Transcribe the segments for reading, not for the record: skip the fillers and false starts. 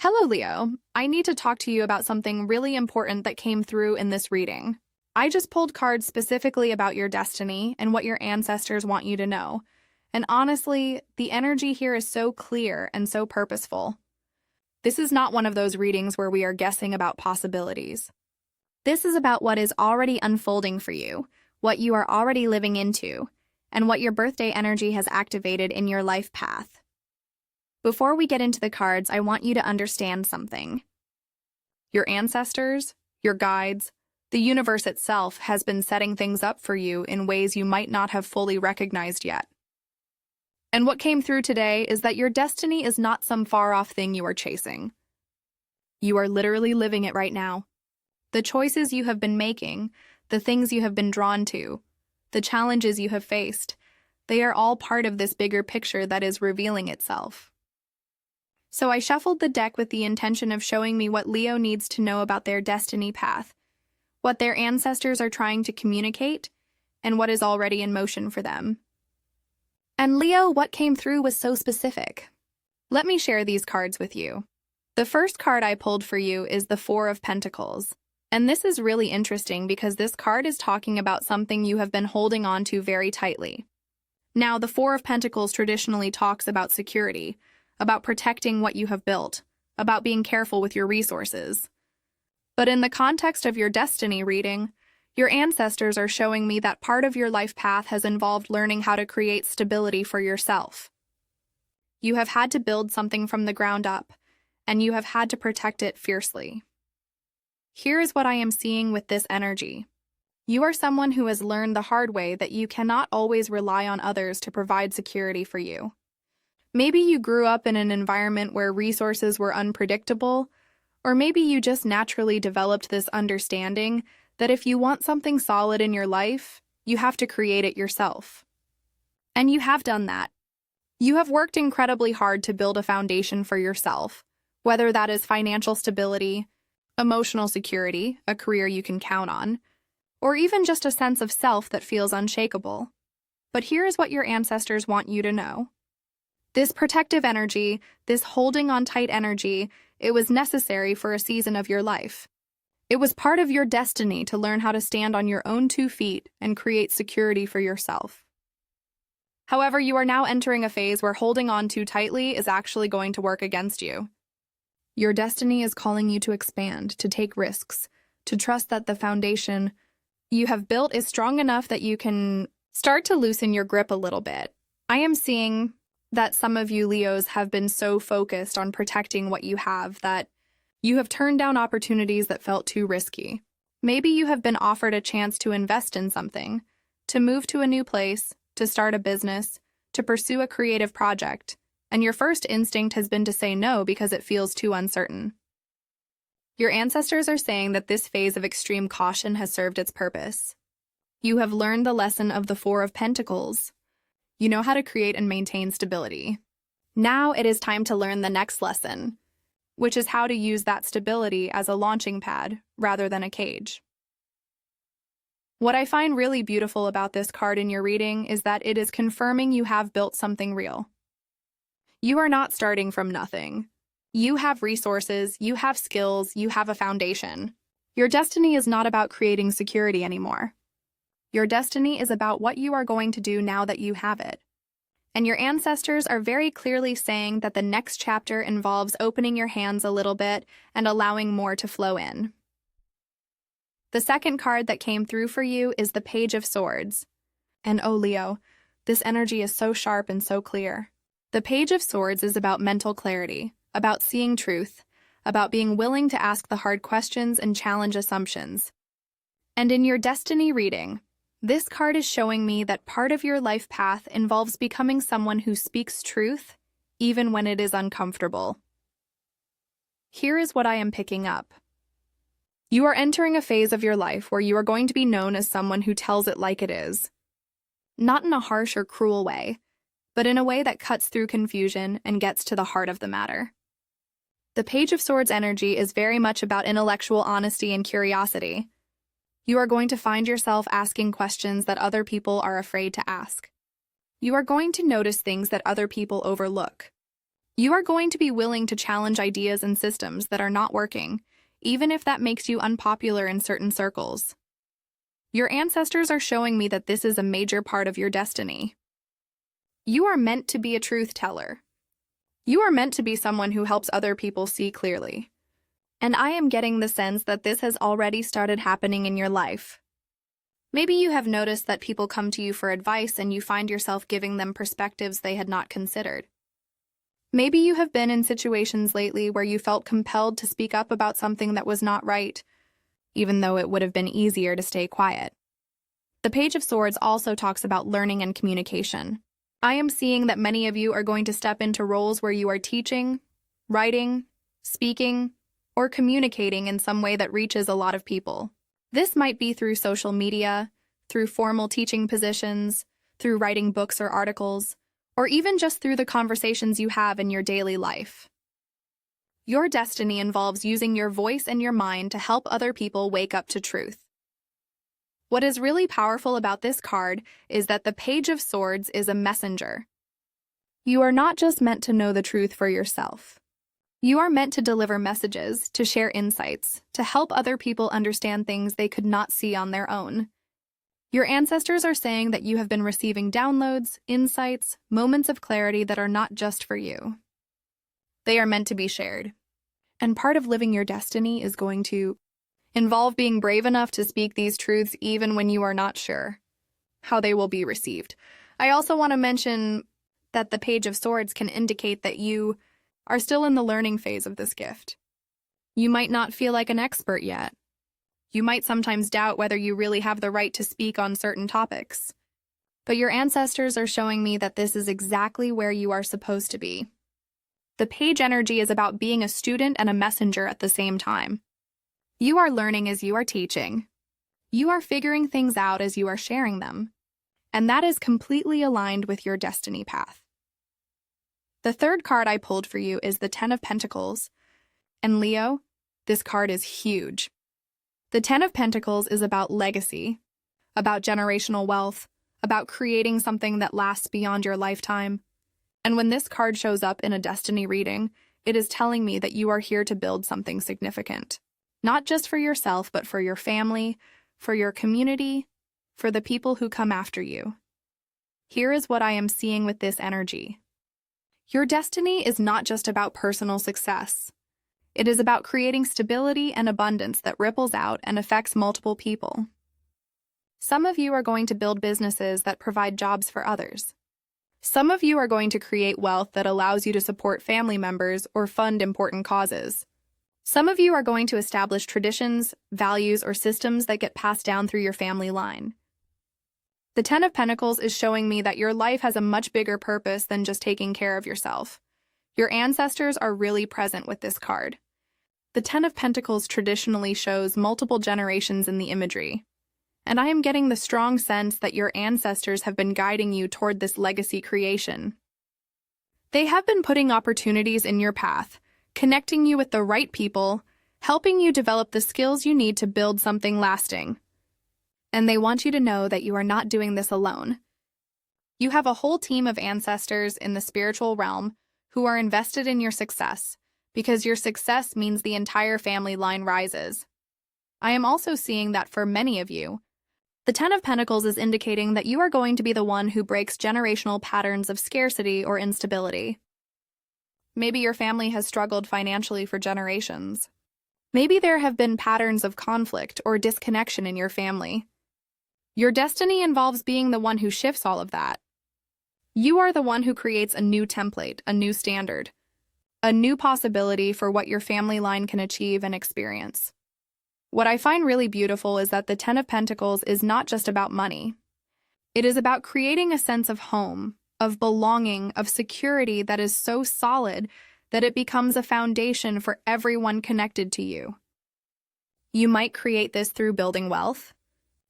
Hello, Leo. I need to talk to you about something really important that came through in this reading. I just pulled cards specifically about your destiny and what your ancestors want you to know. And honestly, the energy here is so clear and so purposeful. This is not one of those readings where we are guessing about possibilities. This is about what is already unfolding for you, what you are already living into, and what your birthday energy has activated in your life path. Before we get into the cards, I want you to understand something. Your ancestors, your guides, the universe itself has been setting things up for you in ways you might not have fully recognized yet. And what came through today is that your destiny is not some far-off thing you are chasing. You are literally living it right now. The choices you have been making, the things you have been drawn to, the challenges you have faced, they are all part of this bigger picture that is revealing itself. So I shuffled the deck with the intention of showing me what Leo needs to know about their destiny path, what their ancestors are trying to communicate, and what is already in motion for them. And Leo, what came through was so specific. Let me share these cards with you. The first card I pulled for you is the Four of Pentacles. And this is really interesting because this card is talking about something you have been holding on to very tightly. Now, the Four of Pentacles traditionally talks about security, about protecting what you have built, about being careful with your resources. But in the context of your destiny reading, your ancestors are showing me that part of your life path has involved learning how to create stability for yourself. You have had to build something from the ground up, and you have had to protect it fiercely. Here is what I am seeing with this energy. You are someone who has learned the hard way that you cannot always rely on others to provide security for you. Maybe you grew up in an environment where resources were unpredictable, or maybe you just naturally developed this understanding that if you want something solid in your life, you have to create it yourself. And you have done that. You have worked incredibly hard to build a foundation for yourself, whether that is financial stability, emotional security, a career you can count on, or even just a sense of self that feels unshakable. But here is what your ancestors want you to know. This protective energy, this holding on tight energy, it was necessary for a season of your life. It was part of your destiny to learn how to stand on your own 2 feet and create security for yourself. However, you are now entering a phase where holding on too tightly is actually going to work against you. Your destiny is calling you to expand, to take risks, to trust that the foundation you have built is strong enough that you can start to loosen your grip a little bit. I am seeing that some of you Leos have been so focused on protecting what you have that you have turned down opportunities that felt too risky. Maybe you have been offered a chance to invest in something, to move to a new place, to start a business, to pursue a creative project, and your first instinct has been to say no because it feels too uncertain. Your ancestors are saying that this phase of extreme caution has served its purpose. You have learned the lesson of the Four of Pentacles. You know how to create and maintain stability. Now it is time to learn the next lesson, which is how to use that stability as a launching pad rather than a cage. What I find really beautiful about this card in your reading is that it is confirming you have built something real. You are not starting from nothing. You have resources, you have skills, you have a foundation. Your destiny is not about creating security anymore. Your destiny is about what you are going to do now that you have it. And your ancestors are very clearly saying that the next chapter involves opening your hands a little bit and allowing more to flow in. The second card that came through for you is the Page of Swords. And oh, Leo, this energy is so sharp and so clear. The Page of Swords is about mental clarity, about seeing truth, about being willing to ask the hard questions and challenge assumptions. And in your destiny reading, this card is showing me that part of your life path involves becoming someone who speaks truth, even when it is uncomfortable. Here is what I am picking up. You are entering a phase of your life where you are going to be known as someone who tells it like it is. Not in a harsh or cruel way, but in a way that cuts through confusion and gets to the heart of the matter. The Page of Swords energy is very much about intellectual honesty and curiosity. You are going to find yourself asking questions that other people are afraid to ask. You are going to notice things that other people overlook. You are going to be willing to challenge ideas and systems that are not working, even if that makes you unpopular in certain circles. Your ancestors are showing me that this is a major part of your destiny. You are meant to be a truth teller. You are meant to be someone who helps other people see clearly. And I am getting the sense that this has already started happening in your life. Maybe you have noticed that people come to you for advice and you find yourself giving them perspectives they had not considered. Maybe you have been in situations lately where you felt compelled to speak up about something that was not right, even though it would have been easier to stay quiet. The Page of Swords also talks about learning and communication. I am seeing that many of you are going to step into roles where you are teaching, writing, speaking, or communicating in some way that reaches a lot of people. This might be through social media, through formal teaching positions, through writing books or articles, or even just through the conversations you have in your daily life. Your destiny involves using your voice and your mind to help other people wake up to truth. What is really powerful about this card is that the Page of Swords is a messenger. You are not just meant to know the truth for yourself. You are meant to deliver messages, to share insights, to help other people understand things they could not see on their own. Your ancestors are saying that you have been receiving downloads, insights, moments of clarity that are not just for you. They are meant to be shared. And part of living your destiny is going to involve being brave enough to speak these truths even when you are not sure how they will be received. I also want to mention that the Page of Swords can indicate that you are still in the learning phase of this gift. You might not feel like an expert yet. You might sometimes doubt whether you really have the right to speak on certain topics. But your ancestors are showing me that this is exactly where you are supposed to be. The page energy is about being a student and a messenger at the same time. You are learning as you are teaching. You are figuring things out as you are sharing them. And that is completely aligned with your destiny path. The third card I pulled for you is the Ten of Pentacles. And Leo, this card is huge. The Ten of Pentacles is about legacy, about generational wealth, about creating something that lasts beyond your lifetime. And when this card shows up in a destiny reading, it is telling me that you are here to build something significant. Not just for yourself, but for your family, for your community, for the people who come after you. Here is what I am seeing with this energy. Your destiny is not just about personal success. It is about creating stability and abundance that ripples out and affects multiple people. Some of you are going to build businesses that provide jobs for others. Some of you are going to create wealth that allows you to support family members or fund important causes. Some of you are going to establish traditions, values, or systems that get passed down through your family line. The Ten of Pentacles is showing me that your life has a much bigger purpose than just taking care of yourself. Your ancestors are really present with this card. The Ten of Pentacles traditionally shows multiple generations in the imagery, and I am getting the strong sense that your ancestors have been guiding you toward this legacy creation. They have been putting opportunities in your path, connecting you with the right people, helping you develop the skills you need to build something lasting. And they want you to know that you are not doing this alone. You have a whole team of ancestors in the spiritual realm who are invested in your success, because your success means the entire family line rises. I am also seeing that for many of you, the Ten of Pentacles is indicating that you are going to be the one who breaks generational patterns of scarcity or instability. Maybe your family has struggled financially for generations. Maybe there have been patterns of conflict or disconnection in your family. Your destiny involves being the one who shifts all of that. You are the one who creates a new template, a new standard, a new possibility for what your family line can achieve and experience. What I find really beautiful is that the Ten of Pentacles is not just about money. It is about creating a sense of home, of belonging, of security that is so solid that it becomes a foundation for everyone connected to you. You might create this through building wealth,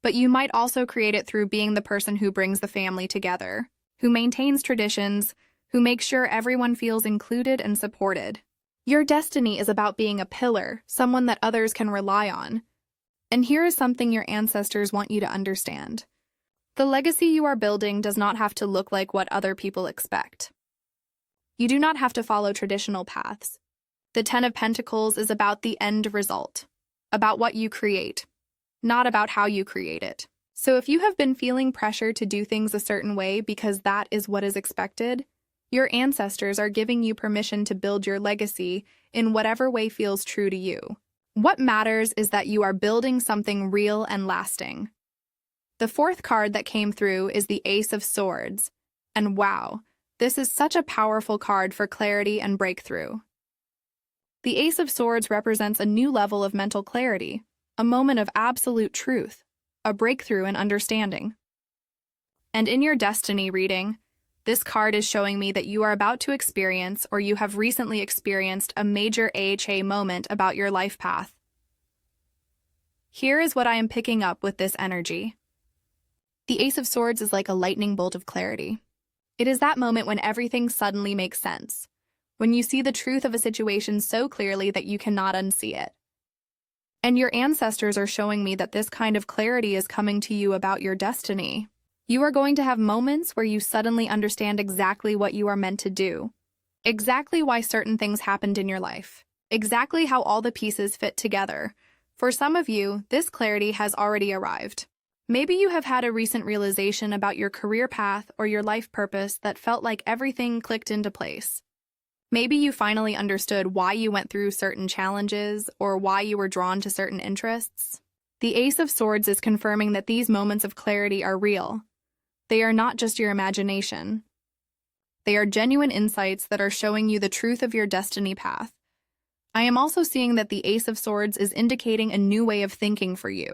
but you might also create it through being the person who brings the family together, who maintains traditions, who makes sure everyone feels included and supported. Your destiny is about being a pillar, someone that others can rely on. And here is something your ancestors want you to understand. The legacy you are building does not have to look like what other people expect. You do not have to follow traditional paths. The Ten of Pentacles is about the end result, about what you create, not about how you create it. So if you have been feeling pressure to do things a certain way because that is what is expected, your ancestors are giving you permission to build your legacy in whatever way feels true to you. What matters is that you are building something real and lasting. The fourth card that came through is the Ace of Swords. And wow, this is such a powerful card for clarity and breakthrough. The Ace of Swords represents a new level of mental clarity, a moment of absolute truth, a breakthrough in understanding. And in your destiny reading, this card is showing me that you are about to experience or you have recently experienced a major AHA moment about your life path. Here is what I am picking up with this energy. The Ace of Swords is like a lightning bolt of clarity. It is that moment when everything suddenly makes sense, when you see the truth of a situation so clearly that you cannot unsee it. And your ancestors are showing me that this kind of clarity is coming to you about your destiny. You are going to have moments where you suddenly understand exactly what you are meant to do, exactly why certain things happened in your life, exactly how all the pieces fit together. For some of you, this clarity has already arrived. Maybe you have had a recent realization about your career path or your life purpose that felt like everything clicked into place. Maybe you finally understood why you went through certain challenges or why you were drawn to certain interests. The Ace of Swords is confirming that these moments of clarity are real. They are not just your imagination. They are genuine insights that are showing you the truth of your destiny path. I am also seeing that the Ace of Swords is indicating a new way of thinking for you.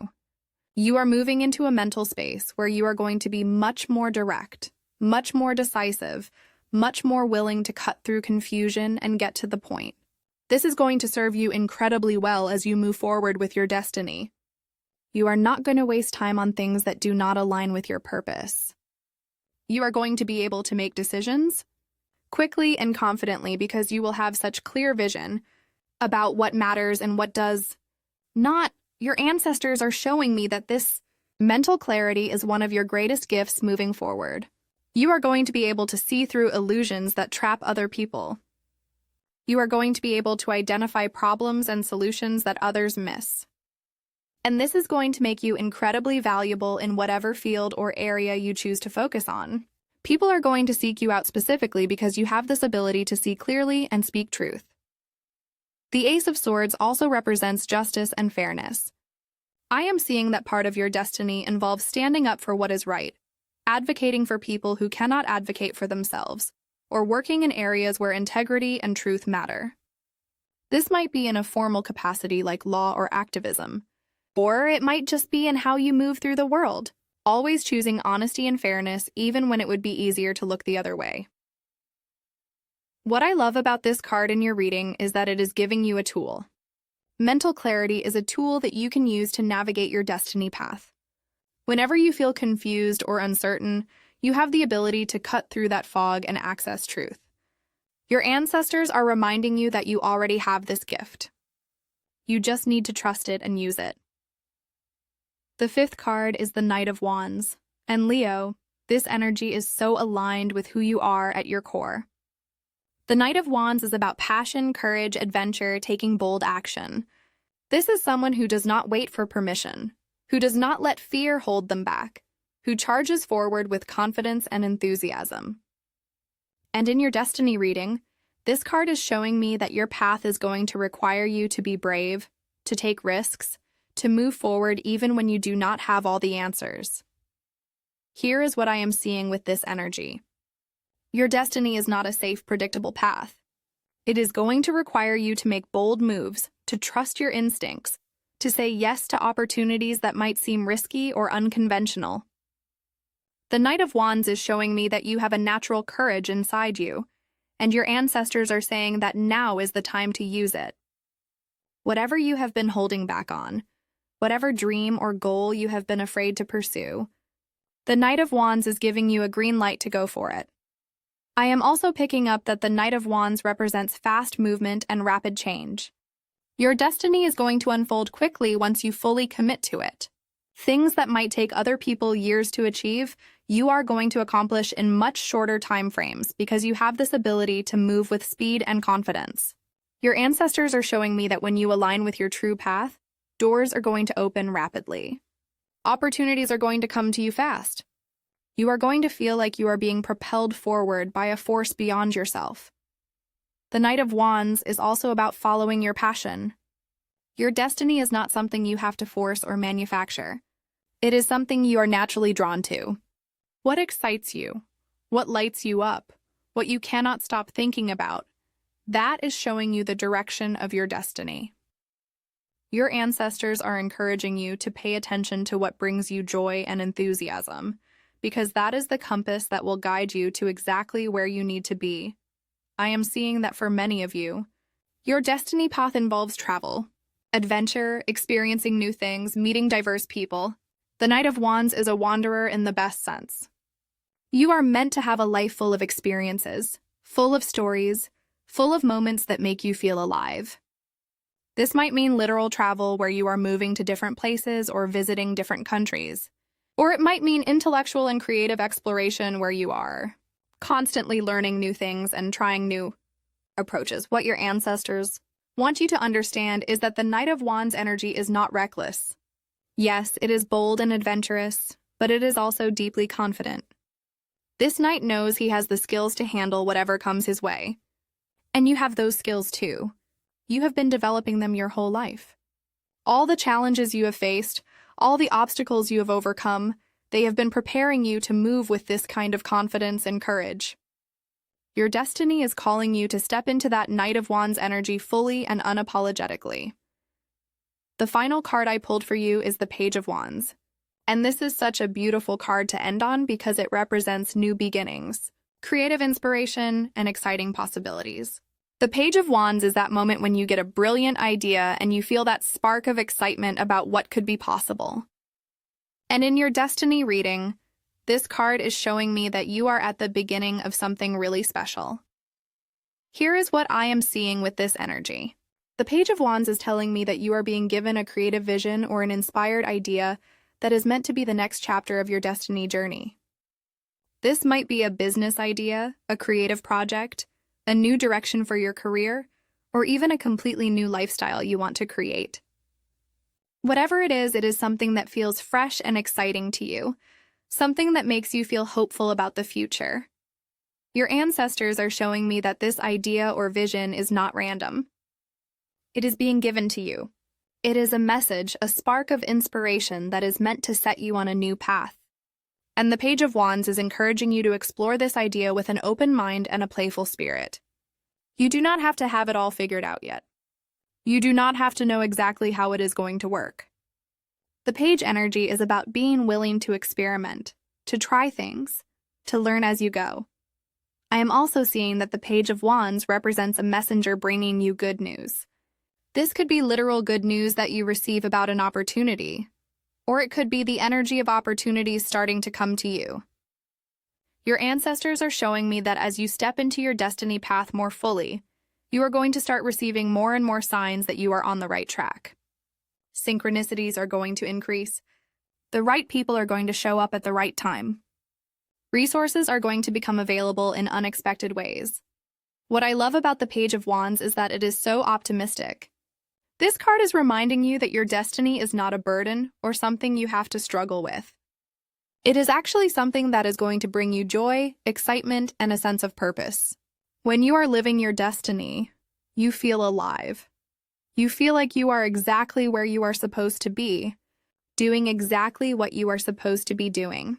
You are moving into a mental space where you are going to be much more direct, much more decisive, much more willing to cut through confusion and get to the point. This is going to serve you incredibly well as you move forward with your destiny. You are not going to waste time on things that do not align with your purpose. You are going to be able to make decisions quickly and confidently because you will have such clear vision about what matters and what does not. Your ancestors are showing me that this mental clarity is one of your greatest gifts moving forward. You are going to be able to see through illusions that trap other people. You are going to be able to identify problems and solutions that others miss. And this is going to make you incredibly valuable in whatever field or area you choose to focus on. People are going to seek you out specifically because you have this ability to see clearly and speak truth. The Ace of Swords also represents justice and fairness. I am seeing that part of your destiny involves standing up for what is right, advocating for people who cannot advocate for themselves, or working in areas where integrity and truth matter. This might be in a formal capacity like law or activism, or it might just be in how you move through the world, always choosing honesty and fairness even when it would be easier to look the other way. What I love about this card in your reading is that it is giving you a tool. Mental clarity is a tool that you can use to navigate your destiny path. Whenever you feel confused or uncertain, you have the ability to cut through that fog and access truth. Your ancestors are reminding you that you already have this gift. You just need to trust it and use it. The fifth card is the Knight of Wands. And Leo, this energy is so aligned with who you are at your core. The Knight of Wands is about passion, courage, adventure, taking bold action. This is someone who does not wait for permission, who does not let fear hold them back, who charges forward with confidence and enthusiasm. And in your destiny reading, this card is showing me that your path is going to require you to be brave, to take risks, to move forward even when you do not have all the answers. Here is what I am seeing with this energy. Your destiny is not a safe, predictable path. It is going to require you to make bold moves, to trust your instincts, to say yes to opportunities that might seem risky or unconventional. The Knight of Wands is showing me that you have a natural courage inside you, and your ancestors are saying that now is the time to use it. Whatever you have been holding back on, whatever dream or goal you have been afraid to pursue, the Knight of Wands is giving you a green light to go for it. I am also picking up that the Knight of Wands represents fast movement and rapid change. Your destiny is going to unfold quickly once you fully commit to it. Things that might take other people years to achieve, you are going to accomplish in much shorter time frames because you have this ability to move with speed and confidence. Your ancestors are showing me that when you align with your true path, doors are going to open rapidly. Opportunities are going to come to you fast. You are going to feel like you are being propelled forward by a force beyond yourself. The Knight of Wands is also about following your passion. Your destiny is not something you have to force or manufacture. It is something you are naturally drawn to. What excites you? What lights you up? What you cannot stop thinking about? That is showing you the direction of your destiny. Your ancestors are encouraging you to pay attention to what brings you joy and enthusiasm, because that is the compass that will guide you to exactly where you need to be. I am seeing that for many of you, your destiny path involves travel, adventure, experiencing new things, meeting diverse people. The Knight of Wands is a wanderer in the best sense. You are meant to have a life full of experiences, full of stories, full of moments that make you feel alive. This might mean literal travel where you are moving to different places or visiting different countries. Or it might mean intellectual and creative exploration where you are constantly learning new things and trying new approaches. What your ancestors want you to understand is that the Knight of Wands energy is not reckless. Yes, it is bold and adventurous, but it is also deeply confident. This knight knows he has the skills to handle whatever comes his way. And you have those skills too. You have been developing them your whole life. All the challenges you have faced, all the obstacles you have overcome, they have been preparing you to move with this kind of confidence and courage. Your destiny is calling you to step into that Knight of Wands energy fully and unapologetically. The final card I pulled for you is the Page of Wands. And this is such a beautiful card to end on because it represents new beginnings, creative inspiration, and exciting possibilities. The Page of Wands is that moment when you get a brilliant idea and you feel that spark of excitement about what could be possible. And in your destiny reading, this card is showing me that you are at the beginning of something really special. Here is what I am seeing with this energy. The Page of Wands is telling me that you are being given a creative vision or an inspired idea that is meant to be the next chapter of your destiny journey. This might be a business idea, a creative project, a new direction for your career, or even a completely new lifestyle you want to create. Whatever it is something that feels fresh and exciting to you, something that makes you feel hopeful about the future. Your ancestors are showing me that this idea or vision is not random. It is being given to you. It is a message, a spark of inspiration that is meant to set you on a new path. And the Page of Wands is encouraging you to explore this idea with an open mind and a playful spirit. You do not have to have it all figured out yet. You do not have to know exactly how it is going to work. The Page energy is about being willing to experiment, to try things, to learn as you go. I am also seeing that the Page of Wands represents a messenger bringing you good news. This could be literal good news that you receive about an opportunity, or it could be the energy of opportunities starting to come to you. Your ancestors are showing me that as you step into your destiny path more fully, you are going to start receiving more and more signs that you are on the right track. Synchronicities are going to increase. The right people are going to show up at the right time. Resources are going to become available in unexpected ways. What I love about the Page of Wands is that it is so optimistic. This card is reminding you that your destiny is not a burden or something you have to struggle with. It is actually something that is going to bring you joy, excitement, and a sense of purpose. When you are living your destiny, you feel alive. You feel like you are exactly where you are supposed to be, doing exactly what you are supposed to be doing.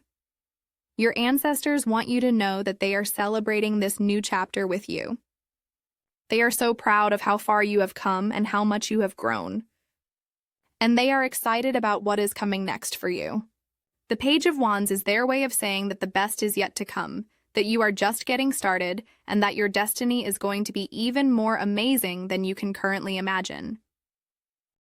Your ancestors want you to know that they are celebrating this new chapter with you. They are so proud of how far you have come and how much you have grown. And they are excited about what is coming next for you. The Page of Wands is their way of saying that the best is yet to come, that you are just getting started, and that your destiny is going to be even more amazing than you can currently imagine.